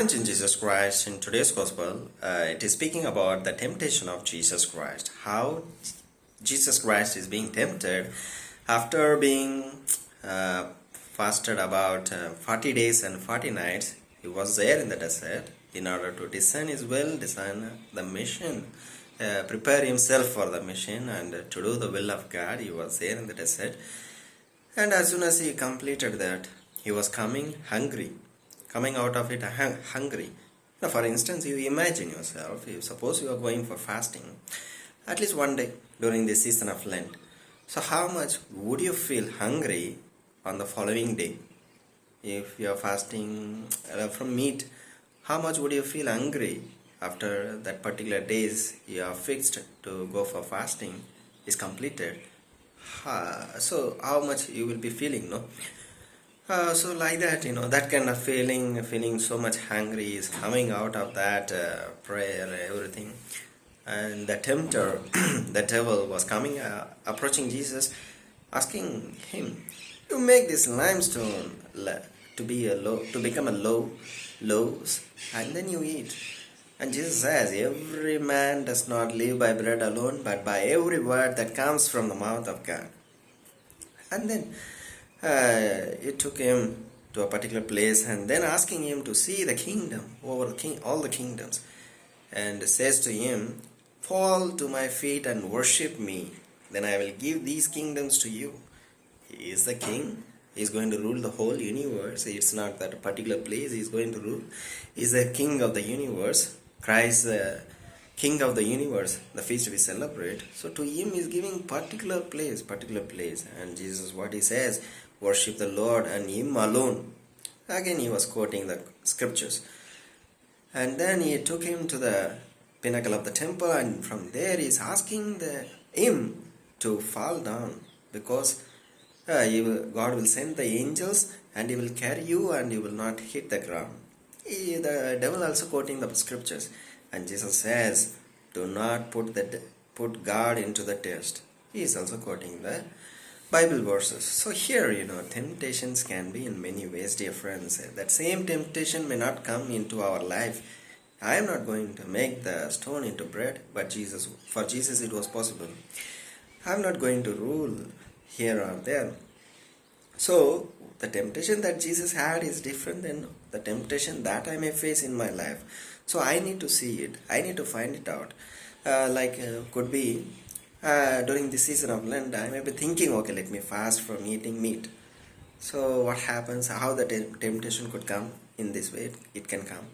friends in Jesus Christ, in today's gospel, it is speaking about the temptation of Jesus Christ. How Jesus Christ is being tempted after being fasted about 40 days and 40 nights. He was there in the desert in order to discern his will, discern the mission, prepare himself for the mission, and to do the will of God. He was there in the desert. And as soon as he completed that, he was coming out of it hungry. Now, for instance, you imagine yourself, if suppose you are going for fasting, at least one day during the season of Lent. So how much would you feel hungry on the following day? If you are fasting from meat, how much would you feel hungry after that particular days you are fixed to go for fasting is completed? So how much you will be feeling, no? So like that, that kind of feeling so much hungry is coming out of that prayer, everything. And the tempter, the devil was coming, approaching Jesus, asking him, "You make this limestone to become a loaves, and then you eat." And Jesus says, "Every man does not live by bread alone, but by every word that comes from the mouth of God." And then it took him to a particular place and then asking him to see the kingdom over all the kingdoms, and says to him, "Fall to my feet and worship me, then I will give these kingdoms to you." He is the king. He is going to rule the whole universe. It's not that particular place he is going to rule. He is the king of the universe. Christ, the king of the universe, the feast we celebrate. So to him is giving particular place. And Jesus, what he says, worship the Lord and him alone. Again he was quoting the scriptures. And then he took him to the pinnacle of the temple, and from there he is asking him to fall down, because God will send the angels and he will carry you and you will not hit the ground. The devil also quoting the scriptures, and Jesus says, "Do not put God into the test." He is also quoting the Bible verses. So here, temptations can be in many ways, dear friends. That same temptation may not come into our life. I am not going to make the stone into bread, but for Jesus it was possible. I am not going to rule here or there. So the temptation that Jesus had is different than the temptation that I may face in my life. So I need to see it. I need to find it out. Could be during the season of Lent, I may be thinking, okay, let me fast from eating meat. So what happens, how the temptation could come in this way, it can come.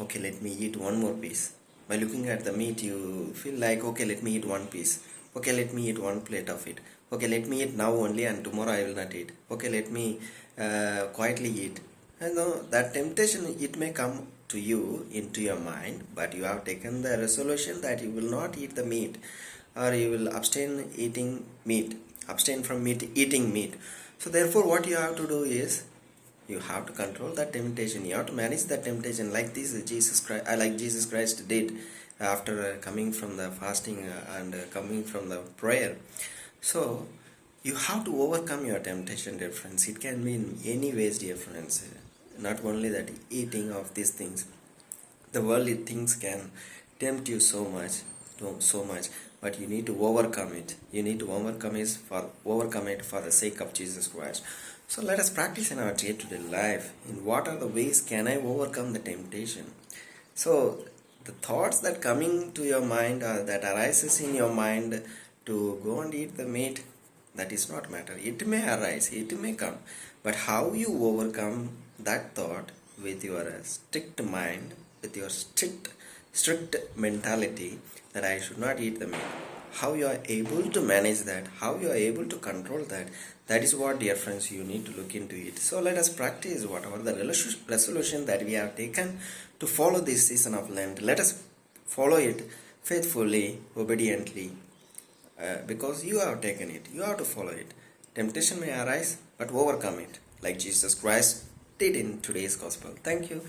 Okay, let me eat one more piece. By looking at the meat, you feel like, okay, let me eat one piece. Okay, let me eat one plate of it. Okay, let me eat now only and tomorrow I will not eat. Okay, let me quietly eat. And that temptation, it may come to you into your mind, but you have taken the resolution that you will not eat the meat, or you will abstain from eating meat. So therefore what you have to do is, you have to control that temptation. You have to manage that temptation like Jesus Christ did after coming from the fasting and coming from the prayer. So you have to overcome your temptation, dear friends. It can be in any ways, dear friends. Not only that eating of these things. The worldly things can tempt you so much, but you need to overcome it. You need to overcome it for the sake of Jesus Christ. So let us practice in our day-to-day life. In what are the ways can I overcome the temptation? So the thoughts that coming to your mind, or that arises in your mind to go and eat the meat, that is not matter. It may arise, it may come, but how you overcome that thought with your strict mind, with your strict mentality that I should not eat the meat. How you are able to manage that, how you are able to control that, that is what, dear friends, you need to look into it. So let us practice whatever the resolution that we have taken to follow this season of Lent. Let us follow it faithfully, obediently, because you have taken it. You have to follow it. Temptation may arise, but overcome it, like Jesus Christ did in today's gospel. Thank you.